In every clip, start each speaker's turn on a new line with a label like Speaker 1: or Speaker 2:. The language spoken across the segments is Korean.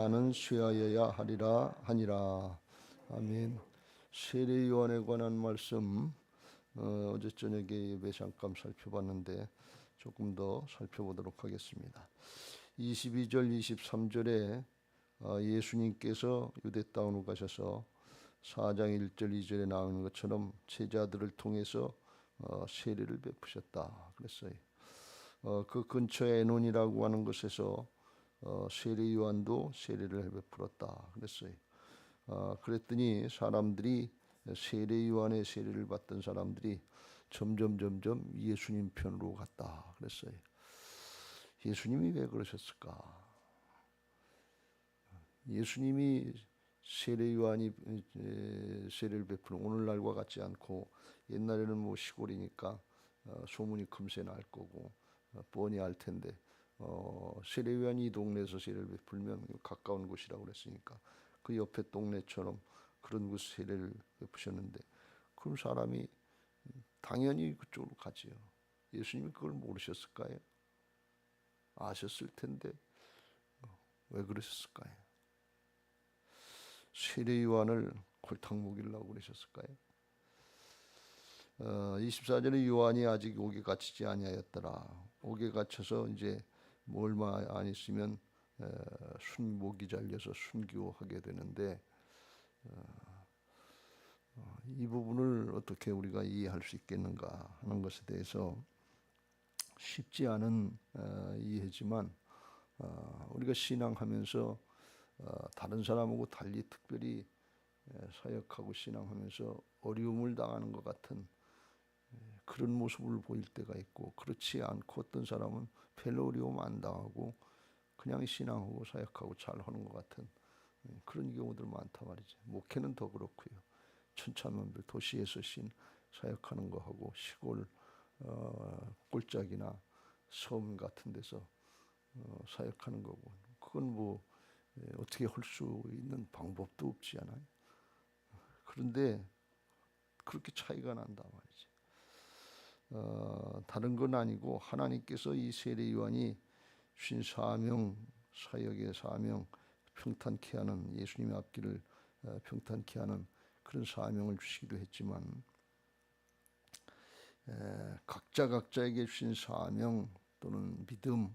Speaker 1: 나는 쇠하여야 하리라 하니라. 아멘. 세례 요한에 관한 말씀 어제 저녁에 예배 잠깐 살펴봤는데 조금 더 살펴보도록 하겠습니다. 22절 23절에 예수님께서 유대 땅으로 가셔서 4장 1절 2절에 나오는 것처럼 제자들을 통해서 세례를 베푸셨다 그랬어요. 그 근처에 에논이라고 하는 곳에서 세례 요한도 세례를 베풀었다 그랬어요. 그랬더니 사람들이 세례 요한의 세례를 받던 사람들이 점점 예수님 편으로 갔다 그랬어요. 예수님이 왜 그러셨을까? 예수님이 세례 요한이 세례를 베푸는 오늘날과 같지 않고, 옛날에는 뭐 시골이니까 소문이 금세 날 거고 뻔히 알 텐데, 세례 요한이 이 동네에서 세례를 베풀면 가까운 곳이라고 그랬으니까 그 옆에 동네처럼 그런 곳 세례를 베푸셨는데, 그럼 사람이 당연히 그쪽으로 가지요. 예수님이 그걸 모르셨을까요? 아셨을 텐데 왜 그러셨을까요? 세례 요한을 골탕 먹이려고 그러셨을까요? 24절에 요한이 아직 옥에 갇히지 아니하였더라. 옥에 갇혀서 이제 뭐 얼마 안 있으면 목이 잘려서 순교하게 되는데, 이 부분을 어떻게 우리가 이해할 수 있겠는가 하는 것에 대해서 쉽지 않은 이해지만, 우리가 신앙하면서 다른 사람하고 달리 특별히 사역하고 신앙하면서 어려움을 당하는 것 같은 그런 모습을 보일 때가 있고, 그렇지 않고 어떤 사람은 별로 어려움 안 당하고 그냥 신앙하고 사역하고 잘하는 것 같은 그런 경우들 많다 말이죠. 목회는 더 그렇고요. 천차만별 도시에서 사역하는 거하고 시골 꼴짝이나 섬 같은 데서 사역하는 거고, 그건 뭐 어떻게 할 수 있는 방법도 없지 않아요. 그런데 그렇게 차이가 난다 말이죠. 다른 건 아니고 하나님께서 이 세례 요한이 주신 사명, 사역의 사명, 평탄케 하는, 예수님의 앞길을 평탄케 하는 그런 사명을 주시기도 했지만, 각자에게 주신 사명 또는 믿음,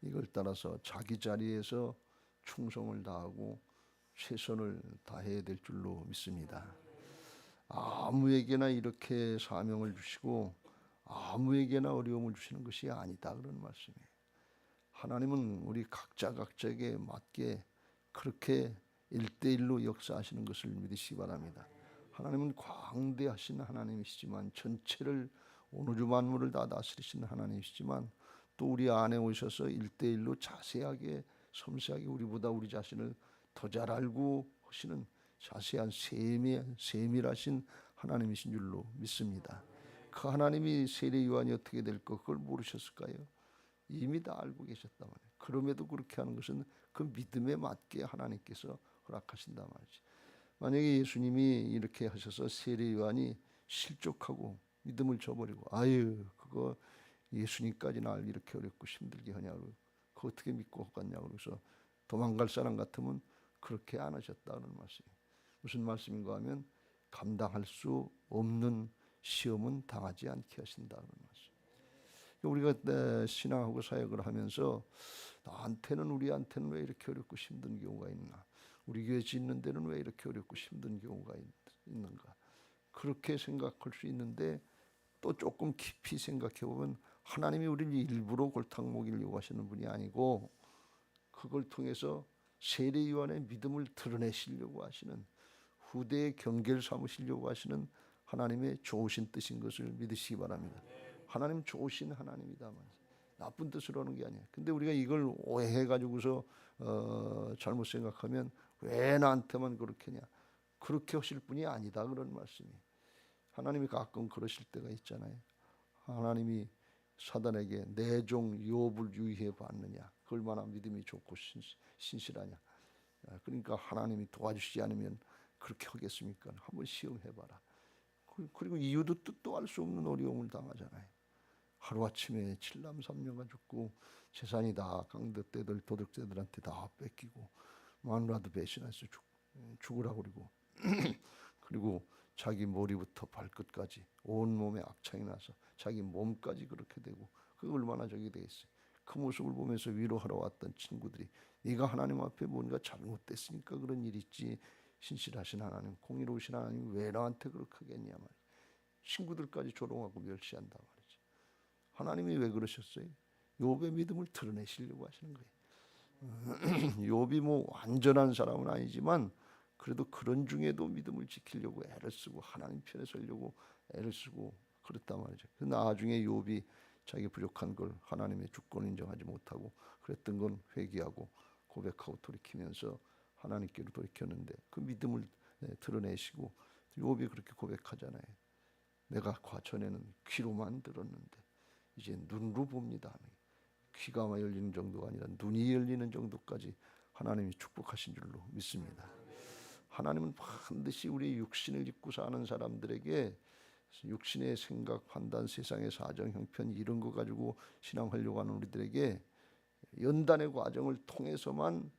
Speaker 1: 이걸 따라서 자기 자리에서 충성을 다하고 최선을 다해야 될 줄로 믿습니다. 아무에게나 이렇게 사명을 주시고 아무에게나 어려움을 주시는 것이 아니다 그런 말씀이에요. 하나님은 우리 각자에게 맞게 그렇게 1대1로 역사하시는 것을 믿으시기 바랍니다. 하나님은 광대하신 하나님이시지만, 전체를 온 우주 만물을 다 다스리시는 하나님이시지만, 또 우리 안에 오셔서 1대1로 자세하게 섬세하게 우리보다 우리 자신을 더 잘 알고 하시는 자세한 세밀하신 하나님이신 줄로 믿습니다. 그 하나님이 세례 요한이 어떻게 될 것, 그걸 모르셨을까요? 이미 다 알고 계셨단 말이에요. 그럼에도 그렇게 하는 것은 그 믿음에 맞게 하나님께서 허락하신단 말이지. 만약에 예수님이 이렇게 하셔서 세례 요한이 실족하고 믿음을 저버리고, 아유 그거 예수님까지 날 이렇게 어렵고 힘들게 하냐고, 그거 어떻게 믿고 갔냐고 그래서 도망갈 사람 같으면 그렇게 안 하셨다는 말씀이에요. 무슨 말씀인가 하면, 감당할 수 없는 시험은 당하지 않게 하신다는 말씀. 우리가 신앙하고 사역을 하면서 우리한테는 왜 이렇게 어렵고 힘든 경우가 있나, 우리 교회 짓는 데는 왜 이렇게 어렵고 힘든 경우가 있는가, 그렇게 생각할 수 있는데, 또 조금 깊이 생각해 보면 하나님이 우리를 일부러 골탕 먹이려고 하시는 분이 아니고, 그걸 통해서 세례 요한의 믿음을 드러내시려고 하시는, 후대의 경계를 삼으시려고 하시는 하나님의 좋으신 뜻인 것을 믿으시기 바랍니다. 하나님 좋으신 하나님이다 말이죠. 나쁜 뜻으로 하는 게 아니에요. 근데 우리가 이걸 오해해 가지고서 잘못 생각하면, 왜 나한테만 그렇게 하냐, 그렇게 하실 분이 아니다 그런 말씀이에요. 하나님이 가끔 그러실 때가 있잖아요. 하나님이 사단에게 내 종 욥을 유의해 봤느냐, 얼마나 믿음이 좋고 신실하냐. 그러니까 하나님이 도와주시지 않으면 그렇게 하겠습니까? 한번 시험해봐라. 그리고 이유도 뜻도 알 수 없는 어려움을 당하잖아요. 하루아침에 7남 3녀가 죽고 재산이 다 강도떼들 도둑떼들한테 다 뺏기고, 마누라도 배신해서 죽으라고 그러고 그리고 자기 머리부터 발끝까지 온몸에 악창이 나서 자기 몸까지 그렇게 되고 그게 얼마나 저기 되겠어요. 그 모습을 보면서 위로하러 왔던 친구들이 네가 하나님 앞에 뭔가 잘못됐으니까 그런 일이 있지, 신실하신 하나님, 공의로우신 하나님 왜 나한테 그렇게 하겠냐 말이야. 친구들까지 조롱하고 멸시한다 말이지. 하나님이 왜 그러셨어요? 욥의 믿음을 드러내시려고 하시는 거예요. 욥이 뭐 완전한 사람은 아니지만 그래도 그런 중에도 믿음을 지키려고 애를 쓰고 하나님 편에 서려고 애를 쓰고 그랬단 말이죠. 그 나중에 욥이 자기 부족한 걸 하나님의 주권 인정하지 못하고 그랬던 건 회개하고 고백하고 돌이키면서 하나님께로 돌이켰는데 그 믿음을 드러내시고 욥이 그렇게 고백하잖아요. 내가 과전에는 귀로만 들었는데 이제 눈으로 봅니다. 귀가 열리는 정도가 아니라 눈이 열리는 정도까지 하나님이 축복하신 줄로 믿습니다. 하나님은 반드시 우리 육신을 입고 사는 사람들에게 육신의 생각, 판단, 세상의 사정, 형편 이런 거 가지고 신앙하려고 하는 우리들에게 연단의 과정을 통해서만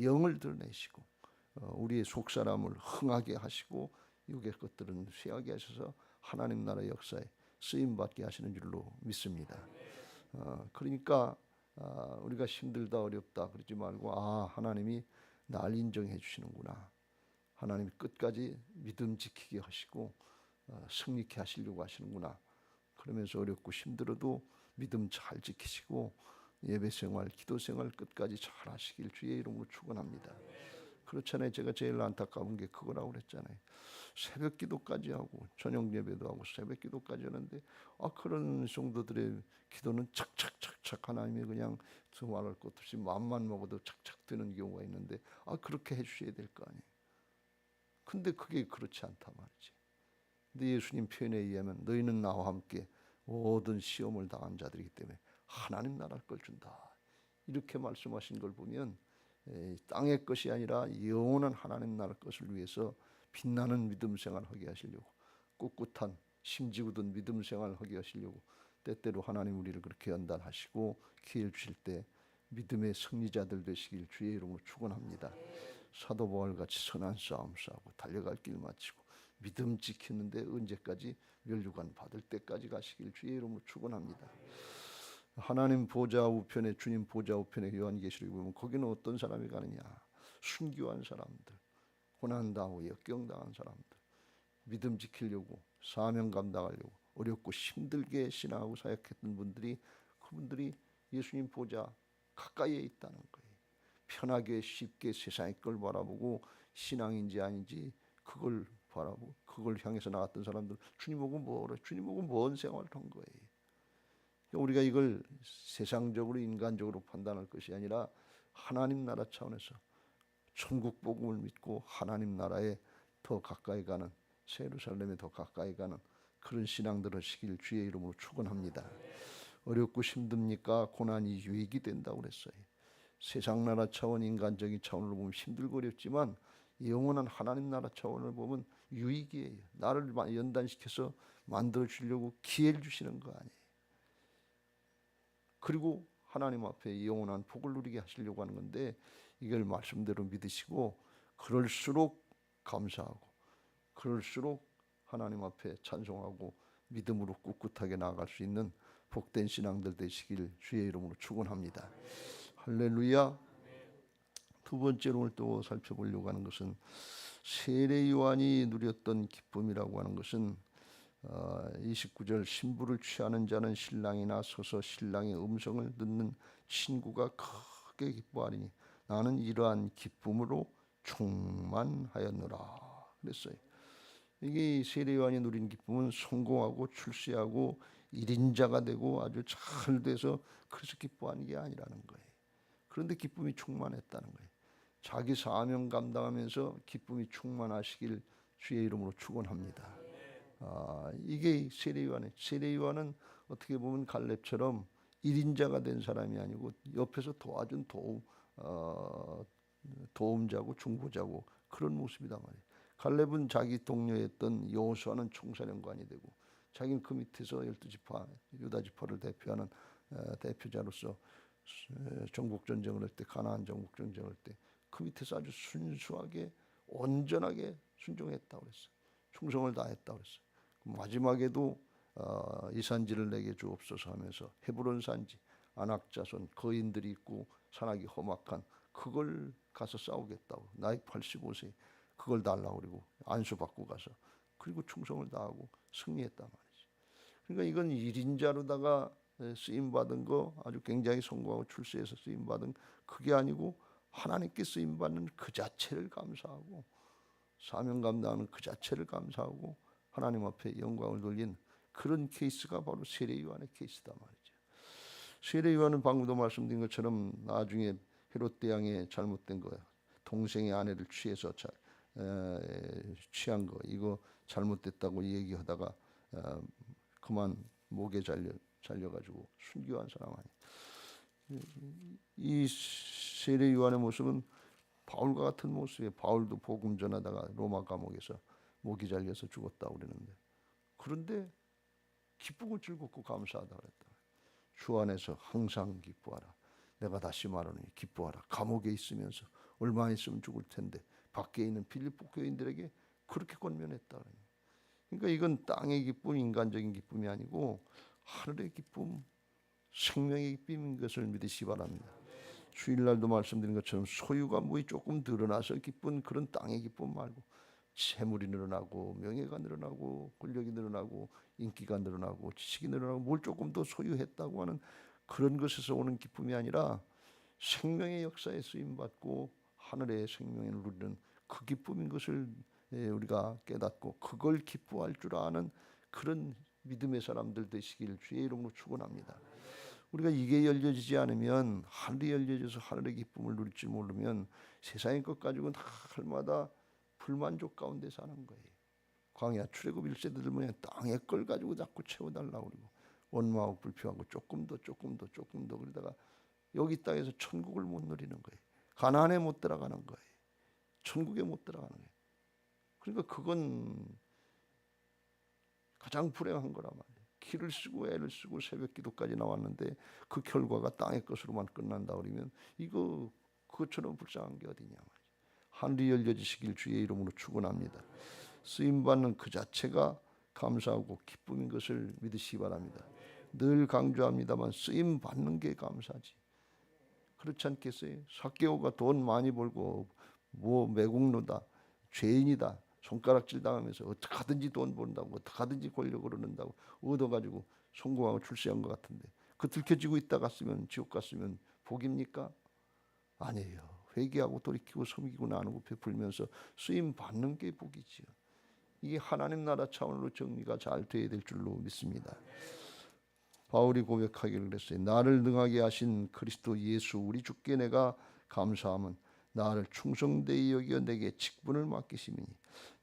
Speaker 1: 영을 드러내시고 우리의 속사람을 흥하게 하시고 육의 것들은 쇠하게 하셔서 하나님 나라 역사에 쓰임받게 하시는 줄로 믿습니다. 그러니까 우리가 힘들다 어렵다 그러지 말고 하나님이 날 인정해 주시는구나. 하나님이 끝까지 믿음 지키게 하시고 승리케 하시려고 하시는구나. 그러면서 어렵고 힘들어도 믿음 잘 지키시고 예배생활, 기도생활 끝까지 잘 하시길 주의 이름으로 축원합니다. 그렇잖아요. 제가 제일 안타까운 게 그거라고 그랬잖아요. 새벽 기도까지 하고 저녁 예배도 하고 새벽 기도까지 하는데 그런 성도들의 기도는 착착착착 하나님이 그냥 말할 것 없이 마음만 먹어도 착착 되는 경우가 있는데 그렇게 해주셔야 될 거 아니에요. 근데 그게 그렇지 않단 말이지. 근데 예수님 표현에 의하면 너희는 나와 함께 모든 시험을 당한 자들이기 때문에 하나님 나라를 걸 준다. 이렇게 말씀하신 걸 보면 땅의 것이 아니라 영원한 하나님 나라 것을 위해서 빛나는 믿음 생활하게 하시려고 꿋꿋한 심지궂은 믿음 생활하게 하시려고 때때로 하나님 우리를 그렇게 연단하시고 기회를 주실 때 믿음의 승리자들 되시길 주의 이름으로 축원합니다. 사도 바울같이 선한 싸움 싸우고 달려갈 길 마치고 믿음 지키는데 언제까지 멸류관 받을 때까지 가시길 주의 이름으로 축원합니다. 하나님 보좌 우편에 주님 보좌 우편에 요한계시록에 보면 거기는 어떤 사람이 가느냐? 순교한 사람들, 고난당하고 역경당한 사람들, 믿음 지키려고 사명 감당하려고 어렵고 힘들게 신앙하고 사역했던 분들이 그분들이 예수님 보좌 가까이에 있다는 거예요. 편하게 쉽게 세상의 걸 바라보고 신앙인지 아닌지 그걸 바라보고 그걸 향해서 나갔던 사람들 주님하고 뭐래? 주님하고 먼 생활을 한 거예요. 우리가 이걸 세상적으로 인간적으로 판단할 것이 아니라 하나님 나라 차원에서 천국 복음을 믿고 하나님 나라에 더 가까이 가는 예루살렘에 더 가까이 가는 그런 신앙들을 하시길 주의 이름으로 축원합니다. 어렵고 힘듭니까? 고난이 유익이 된다고 그랬어요. 세상 나라 차원 인간적인 차원으로 보면 힘들고 어렵지만 영원한 하나님 나라 차원을 보면 유익이에요. 나를 연단시켜서 만들어 주려고 기회를 주시는 거 아니에요. 그리고 하나님 앞에 영원한 복을 누리게 하시려고 하는 건데 이걸 말씀대로 믿으시고 그럴수록 감사하고 그럴수록 하나님 앞에 찬송하고 믿음으로 꿋꿋하게 나아갈 수 있는 복된 신앙들 되시길 주의 이름으로 축원합니다. 할렐루야. 두 번째로 오늘 또 살펴보려고 하는 것은 세례 요한이 누렸던 기쁨이라고 하는 것은 29절 신부를 취하는 자는 신랑이나 서서 신랑의 음성을 듣는 친구가 크게 기뻐하리니 나는 이러한 기쁨으로 충만하였노라 그랬어요. 이게 세례 요한이 누린 기쁨은 성공하고 출세하고 1인자가 되고 아주 잘 돼서 그래서 기뻐하는 게 아니라는 거예요. 그런데 기쁨이 충만했다는 거예요. 자기 사명 감당하면서 기쁨이 충만하시길 주의 이름으로 축원합니다. 이게 세례 요한이에요. 세례 요한은 어떻게 보면 갈렙처럼 1인자가 된 사람이 아니고 옆에서 도와준 도움자고 중보자고 그런 모습이단 말이에요. 갈렙은 자기 동료였던 여호수아는 총사령관이 되고 자기는 그 밑에서 12지파 유다 지파를 대표하는 대표자로서 정복전쟁을 할 때 가나안 정복전쟁을 할 때 그 밑에서 아주 순수하게 온전하게 순종했다고 그랬어요. 충성을 다했다고 그랬어요. 마지막에도 이 산지를 내게 주옵소서 하면서 헤브론 산지, 안악자손, 거인들이 있고 산악이 험악한 그걸 가서 싸우겠다고. 나이 85세 그걸 달라고 그러고 안수받고 가서 그리고 충성을 다하고 승리했단 말이죠. 그러니까 이건 1인자로다가 쓰임받은 거 아주 굉장히 성공하고 출세해서 쓰임받은 그게 아니고 하나님께 쓰임받는 그 자체를 감사하고 사명 감당하는 그 자체를 감사하고 하나님 앞에 영광을 돌린 그런 케이스가 바로 세례 요한의 케이스다 말이죠. 세례 요한은 방금도 말씀드린 것처럼 나중에 헤롯 대왕의 잘못된 거야. 동생의 아내를 취해서 취한 거 이거 잘못됐다고 얘기하다가 그만 목에 잘려가지고 순교한 사람 아니에요. 이 세례 요한의 모습은 바울과 같은 모습이에요. 바울도 복음 전하다가 로마 감옥에서 목이 잘려서 죽었다고 그러는데 그런데 기쁘고 즐겁고 감사하다 그랬다. 주 안에서 항상 기뻐하라. 내가 다시 말하노니 기뻐하라. 감옥에 있으면서 얼마 있으면 죽을 텐데 밖에 있는 빌립보 교인들에게 그렇게 권면했다. 그러니까 이건 땅의 기쁨, 인간적인 기쁨이 아니고 하늘의 기쁨, 생명의 기쁨인 것을 믿으시기 바랍니다. 주일날도 말씀드린 것처럼 소유가 뭐이 조금 드러나서 기쁜 그런 땅의 기쁨 말고 재물이 늘어나고 명예가 늘어나고 권력이 늘어나고 인기가 늘어나고 지식이 늘어나고 뭘 조금 더 소유했다고 하는 그런 것에서 오는 기쁨이 아니라 생명의 역사에 쓰임받고 하늘의 생명을 누리는 그 기쁨인 것을 우리가 깨닫고 그걸 기뻐할 줄 아는 그런 믿음의 사람들 되시길 주의 이름으로 축원합니다. 우리가 이게 열려지지 않으면 하늘이 열려져서 하늘의 기쁨을 누릴 줄 모르면 세상의 것 가지고는 날마다 불만족 가운데 사는 거예요. 광야 출애굽 1세대들 뭐냐 땅의 걸 가지고 자꾸 채워달라고 그러고 원망하고 불평하고 조금 더 그러다가 여기 땅에서 천국을 못 누리는 거예요. 가나안에 못 들어가는 거예요. 천국에 못 들어가는 거예요. 그러니까 그건 가장 불행한 거란 말이에요. 기를 쓰고 애를 쓰고 새벽 기도까지 나왔는데 그 결과가 땅의 것으로만 끝난다 그러면 이거 그것처럼 불쌍한 게 어디냐 말이에요. 하늘이 열려지시길 주의 이름으로 축원합니다. 쓰임받는 그 자체가 감사하고 기쁨인 것을 믿으시기 바랍니다. 늘 강조합니다만 쓰임받는 게 감사지. 그렇지 않겠어요? 삭개오가 돈 많이 벌고 뭐 매국노다 죄인이다 손가락질 당하면서 어떻게 하든지 돈 번다고 어떻게 하든지 권력을 얻는다고 얻어가지고 성공하고 출세한 것 같은데 그 들켜지고 있다 갔으면 지옥 갔으면 복입니까? 아니에요. 회개하고 돌이키고 섬기고 나누고 베풀면서 쓰임 받는 게 복이지요. 이게 하나님 나라 차원으로 정리가 잘 돼야 될 줄로 믿습니다. 바울이 고백하기를 그랬어요. 나를 능하게 하신 그리스도 예수 우리 주께 내가 감사함은 나를 충성되이 여겨 내게 직분을 맡기심이니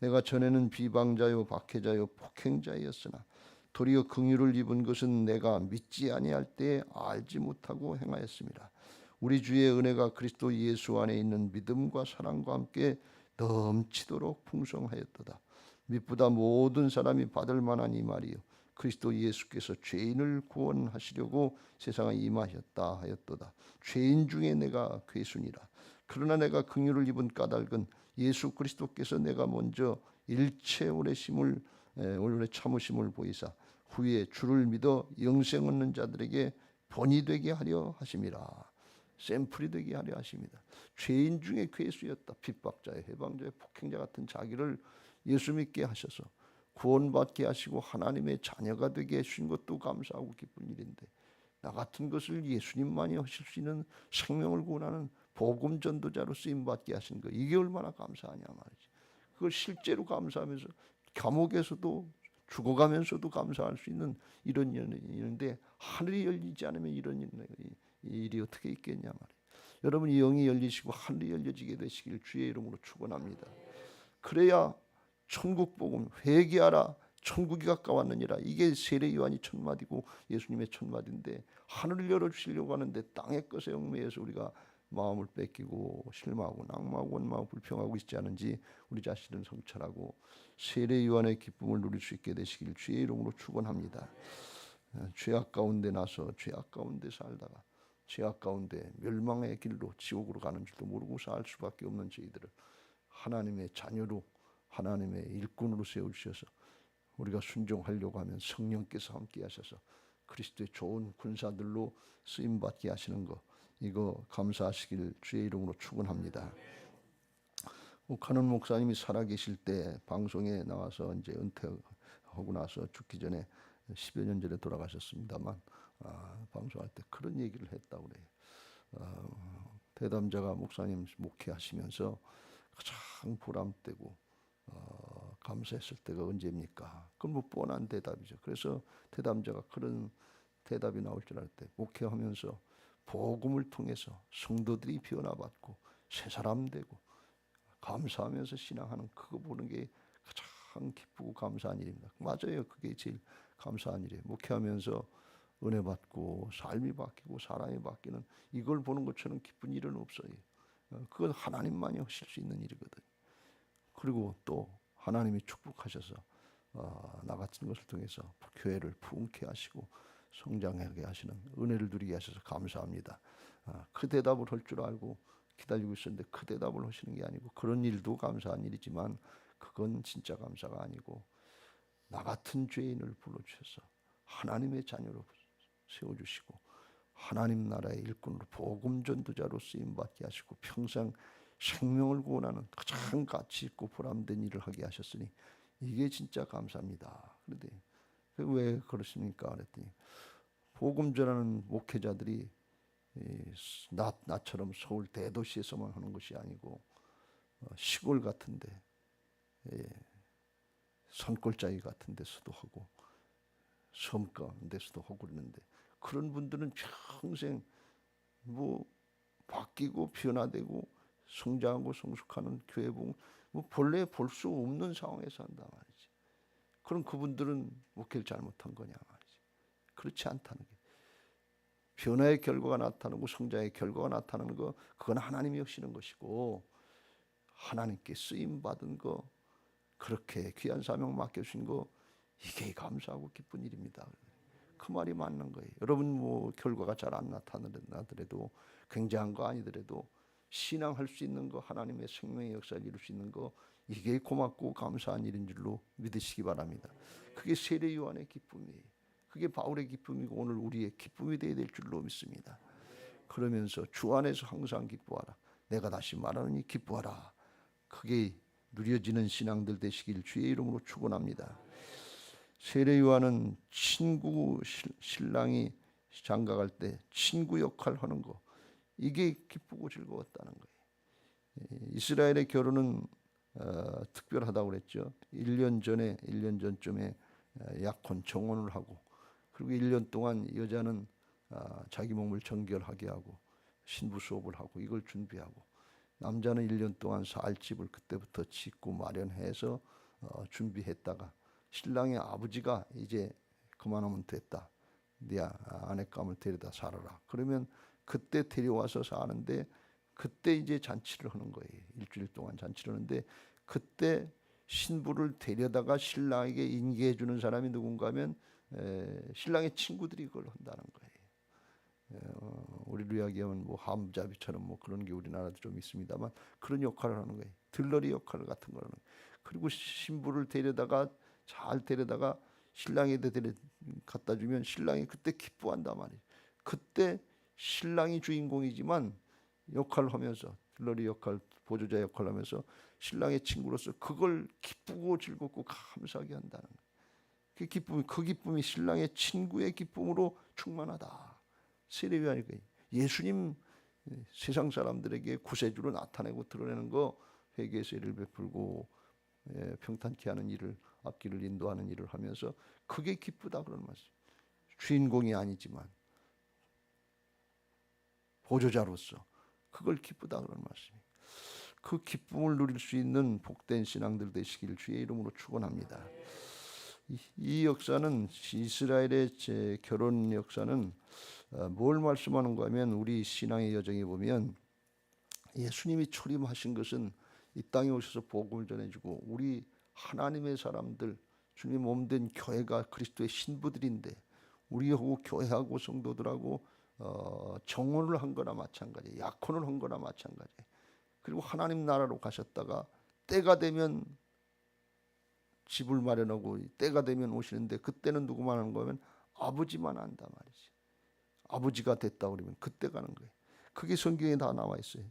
Speaker 1: 내가 전에는 비방자요 박해자요 폭행자였으나 도리어 긍휼을 입은 것은 내가 믿지 아니할 때에 알지 못하고 행하였습니다. 우리 주의 은혜가 그리스도 예수 안에 있는 믿음과 사랑과 함께 넘치도록 풍성하였도다. mit보다 모든 사람이 받을 만한 이 말이요 그리스도 예수께서 죄인을 구원하시려고 세상에 임하셨다 하였도다. 죄인 중에 내가 괴순이라. 그러나 내가 긍휼을 입은 까닭은 예수 그리스도께서 내가 먼저 일체 오래 참으심을 보이사 후에 주를 믿어 영생 얻는 자들에게 본이 되게 하려 하심이라. 샘플이 되게 하려 하십니다. 죄인 중에 괴수였다. 핍박자의 해방자의 폭행자 같은 자기를 예수 믿게 하셔서 구원받게 하시고 하나님의 자녀가 되게 해주신 것도 감사하고 기쁜 일인데 나 같은 것을 예수님만이 하실 수 있는 생명을 구원하는 복음 전도자로 쓰임받게 하신 거 이게 얼마나 감사하냐 말이지. 그걸 실제로 감사하면서 감옥에서도 죽어가면서도 감사할 수 있는 이런 일인데 하늘이 열리지 않으면 이런 일이 어떻게 있겠냐 말이에요. 여러분이 영이 열리시고 하늘이 열려지게 되시길 주의 이름으로 축원합니다. 그래야 천국 복음 회개하라 천국이 가까웠느니라. 이게 세례 요한이 첫 마디고 예수님의 첫 마디인데 하늘을 열어주시려고 하는데 땅의 것에 얽매여서 우리가 마음을 뺏기고 실망하고 낙망하고 원망하고 불평하고 있지 않은지 우리 자신을 성찰하고 세례 요한의 기쁨을 누릴 수 있게 되시길 주의 이름으로 축원합니다. 죄악 가운데 나서 죄악 가운데 살다가 죄악 가운데 멸망의 길로 지옥으로 가는 줄도 모르고 살 수밖에 없는 저희들을 하나님의 자녀로 하나님의 일꾼으로 세우셔서 우리가 순종하려고 하면 성령께서 함께 하셔서 그리스도의 좋은 군사들로 쓰임받게 하시는 거, 이거 감사하시길 주의 이름으로 축원합니다. 옥하는 목사님이 살아계실 때 방송에 나와서 이제 은퇴하고 나서 죽기 전에 10여 년 전에 돌아가셨습니다만 방송할 때 그런 얘기를 했다고 그래요. 대담자가 목사님 목회하시면서 가장 보람되고 감사했을 때가 언제입니까? 그건 뭐 뻔한 대답이죠. 그래서 대담자가 그런 대답이 나올 줄 알 때 목회하면서 복음을 통해서 성도들이 변화받고 새 사람 되고 감사하면서 신앙하는 그거 보는 게 가장 기쁘고 감사한 일입니다. 맞아요. 그게 제일 감사한 일이에요. 목회하면서 은혜 받고 삶이 바뀌고 사람이 바뀌는 이걸 보는 것처럼 기쁜 일은 없어요. 그건 하나님만이 하실 수 있는 일이거든요. 그리고 또 하나님이 축복하셔서 나 같은 것을 통해서 교회를 부흥케 하시고 성장하게 하시는 은혜를 누리게 하셔서 감사합니다. 그 대답을 할 줄 알고 기다리고 있었는데 그 대답을 하시는 게 아니고, 그런 일도 감사한 일이지만 그건 진짜 감사가 아니고 나 같은 죄인을 불러주셔서 하나님의 자녀로 세워주시고 하나님 나라의 일꾼으로 복음 전도자로 쓰임받게 하시고 평생 생명을 구원하는 가장 가치 있고 보람된 일을 하게 하셨으니 이게 진짜 감사합니다. 그런데 왜 그러십니까? 그랬더니 복음 전하는 목회자들이 나처럼 서울 대도시에서만 하는 것이 아니고 시골 같은데 산골짜기 같은 데서도 하고 섬 가는 데서도 하고 그러는데 그런 분들은 평생 뭐 바뀌고 변화되고 성장하고 성숙하는 교회 뭐 본래 볼 수 없는 상황에서 한단 말이지. 그럼 그분들은 목회를 잘못한 거냐 말이지. 그렇지 않다는 게. 변화의 결과가 나타나고 성장의 결과가 나타나는 거, 그건 하나님이 하시는 것이고 하나님께 쓰임 받은 거, 그렇게 귀한 사명 맡겨주신 거, 이게 감사하고 기쁜 일입니다. 그 말이 맞는 거예요. 여러분 뭐 결과가 잘 안 나타나더라도, 굉장한 거 아니더라도 신앙할 수 있는 거, 하나님의 생명의 역사를 이룰 수 있는 거, 이게 고맙고 감사한 일인 줄로 믿으시기 바랍니다. 그게 세례 요한의 기쁨이에요. 그게 바울의 기쁨이고 오늘 우리의 기쁨이 되어야 될 줄로 믿습니다. 그러면서 주 안에서 항상 기뻐하라. 내가 다시 말하느니 기뻐하라. 그게 누려지는 신앙들 되시길 주의 이름으로 축원합니다. 세례 요한은 친구, 신랑이 장가갈 때 친구 역할 하는 거, 이게 기쁘고 즐거웠다는 거예요. 이스라엘의 결혼은 특별하다고 그랬죠. 1년 전쯤에 약혼 정혼을 하고, 그리고 1년 동안 여자는 자기 몸을 정결하게 하고 신부 수업을 하고 이걸 준비하고, 남자는 1년 동안 살 집을 그때부터 짓고 마련해서 준비했다가 신랑의 아버지가 이제 그만하면 됐다, 네 아내감을 데려다 살아라, 그러면 그때 데려와서 사는데, 그때 이제 잔치를 하는 거예요. 일주일 동안 잔치를 하는데, 그때 신부를 데려다가 신랑에게 인계해 주는 사람이 누군가 하면 신랑의 친구들이 그걸 한다는 거예요. 우리로 이야기하면 뭐 함자비처럼 뭐 그런 게 우리나라도 좀 있습니다만 그런 역할을 하는 거예요. 들러리 역할 같은 거는. 그리고 신부를 데려다가 잘 데려다가 신랑에게 갖다 주면 신랑이 그때 기뻐한단 말이에요. 그때 신랑이 주인공이지만 역할을 하면서, 들러리 역할, 보조자 역할을 하면서 신랑의 친구로서 그걸 기쁘고 즐겁고 감사하게 한다는 거예요. 그 기쁨이 신랑의 친구의 기쁨으로 충만하다. 세례 요한이 예수님 세상 사람들에게 구세주로 나타내고 드러내는 거, 회개의 세례를 베풀고 평탄케 하는 일을, 앞길을 인도하는 일을 하면서 그게 기쁘다 그런 말씀. 주인공이 아니지만 보조자로서 그걸 기쁘다 그런 말씀이. 그 기쁨을 누릴 수 있는 복된 신앙들 되시길 주의 이름으로 축원합니다. 이 역사는, 이스라엘의 결혼 역사는 뭘 말씀하는가 하면, 우리 신앙의 여정에 보면 예수님이 초림하신 것은 이 땅에 오셔서 복음을 전해주고 우리 하나님의 사람들, 주님 몸된 교회가 그리스도의 신부들인데, 우리하고 교회하고 성도들하고 정혼을 한 거나 마찬가지, 약혼을 한 거나 마찬가지. 그리고 하나님 나라로 가셨다가 때가 되면 집을 마련하고 때가 되면 오시는데 그때는 누구만 하는 거면 아버지만 한다 말이지. 아버지가 됐다 그러면 그때 가는 거예요. 그게 성경에 다 나와 있어요.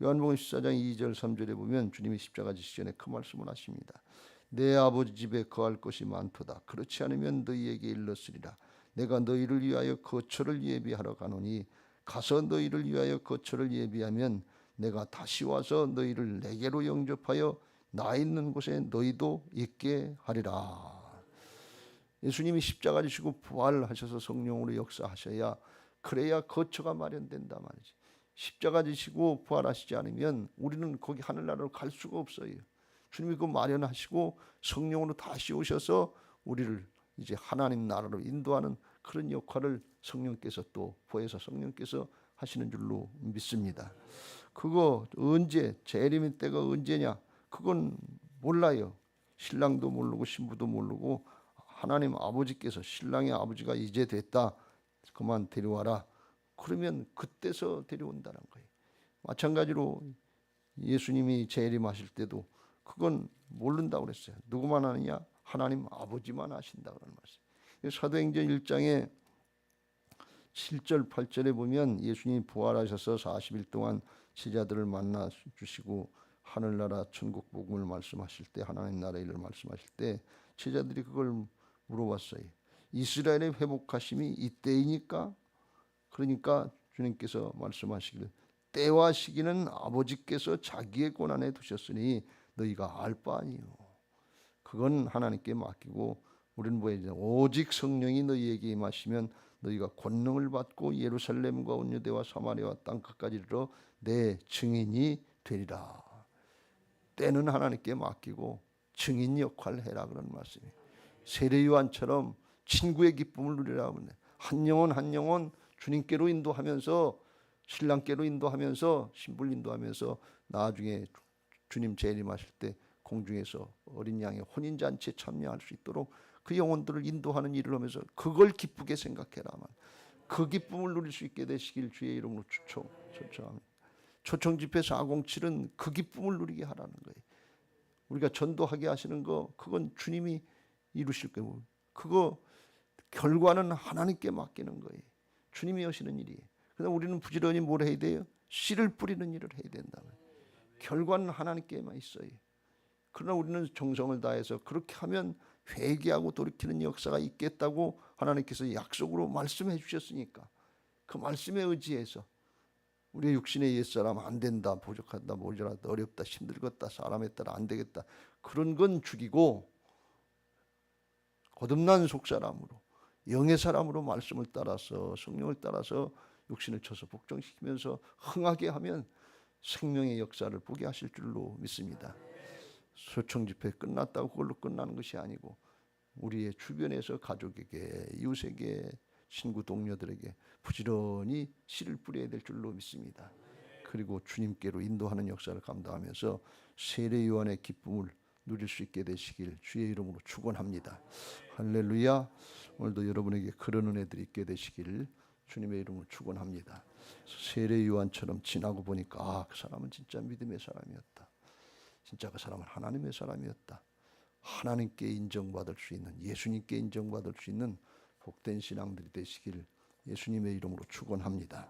Speaker 1: 요한복음 14장 2절 3절에 보면 주님이 십자가 지시기 전에 그 말씀을 하십니다. 내 아버지 집에 거할 것이 많도다. 그렇지 않으면 너희에게 일렀으리라. 내가 너희를 위하여 거처를 예비하러 가노니 가서 너희를 위하여 거처를 예비하면 내가 다시 와서 너희를 내게로 영접하여 나 있는 곳에 너희도 있게 하리라. 예수님이 십자가 지시고 부활하셔서 성령으로 역사하셔야 그래야 거처가 마련된다 말이지. 십자가 지시고 부활하시지 않으면 우리는 거기 하늘나라로 갈 수가 없어요. 주님이 그 마련하시고 성령으로 다시 오셔서 우리를 이제 하나님 나라로 인도하는 그런 역할을 성령께서 또 보혜사 성령께서 하시는 줄로 믿습니다. 그거 언제 재림의 때가 언제냐? 그건 몰라요. 신랑도 모르고 신부도 모르고 하나님 아버지께서 신랑의 아버지가 이제 됐다. 그만 데려와라. 그러면 그때서 데려온다는 거예요. 마찬가지로 예수님이 재림하실 때도 그건 모른다고 그랬어요. 누구만 아느냐? 하나님 아버지만 아신다 그런 말씀. 사도행전 1장에 7절 8절에 보면 예수님이 부활하셔서 40일 동안 제자들을 만나 주시고 하늘나라 천국 복음을 말씀하실 때 하나님 나라의 일을 말씀하실 때 제자들이 그걸 물어봤어요. 이스라엘의 회복하심이 이때이니까? 그러니까 주님께서 말씀하시기를 때와 시기는 아버지께서 자기의 권한에 두셨으니 너희가 알 바 아니요. 그건 하나님께 맡기고 우리는 뭐예요? 오직 성령이 너희에게 임하시면 너희가 권능을 받고 예루살렘과 온 유대와 사마리아와 땅 끝까지 이르러 내 증인이 되리라. 때는 하나님께 맡기고 증인 역할을 해라 그런 말씀이에요. 세례 요한처럼 친구의 기쁨을 누리라 하면 한 영혼 한 영혼 주님께로 인도하면서 신랑께로 인도하면서 신부를 인도하면서 나중에 주님 재림하실 때 공중에서 어린 양의 혼인잔치에 참여할 수 있도록 그 영혼들을 인도하는 일을 하면서 그걸 기쁘게 생각해라만 그 기쁨을 누릴 수 있게 되시길 주의 이름으로 초청합니다. 초청 집회 407은 그 기쁨을 누리게 하라는 거예요. 우리가 전도하게 하시는 거 그건 주님이 이루실 거예요. 그거 결과는 하나님께 맡기는 거예요. 주님이 하시는 일이에요. 그래서 우리는 부지런히 뭘 해야 돼요? 씨를 뿌리는 일을 해야 된다면 결과는 하나님께만 있어요. 그러나 우리는 정성을 다해서 그렇게 하면 회개하고 돌이키는 역사가 있겠다고 하나님께서 약속으로 말씀해 주셨으니까 그 말씀에 의지해서 우리의 육신의 옛사람 안 된다, 부족하다, 모자라다, 어렵다, 힘들겠다, 사람에 따라 안 되겠다 그런 건 죽이고 거듭난 속사람으로 영의 사람으로 말씀을 따라서 성령을 따라서 육신을 쳐서 복종시키면서 흥하게 하면 생명의 역사를 보게 하실 줄로 믿습니다. 소청 집회 끝났다고 그걸로 끝나는 것이 아니고 우리의 주변에서 가족에게 이웃에게 친구 동료들에게 부지런히 씨를 뿌려야 될 줄로 믿습니다. 그리고 주님께로 인도하는 역사를 감당하면서 세례 요한의 기쁨을 누릴 수 있게 되시길 주의 이름으로 축원합니다. 할렐루야. 오늘도 여러분에게 그런 은혜들이 있게 되시기를 주님의 이름으로 축원합니다. 세례 요한처럼 지나고 보니까 그 사람은 진짜 믿음의 사람이었다. 진짜 그 사람은 하나님의 사람이었다. 하나님께 인정받을 수 있는 예수님께 인정받을 수 있는 복된 신앙들이 되시기를 예수님의 이름으로 축원합니다.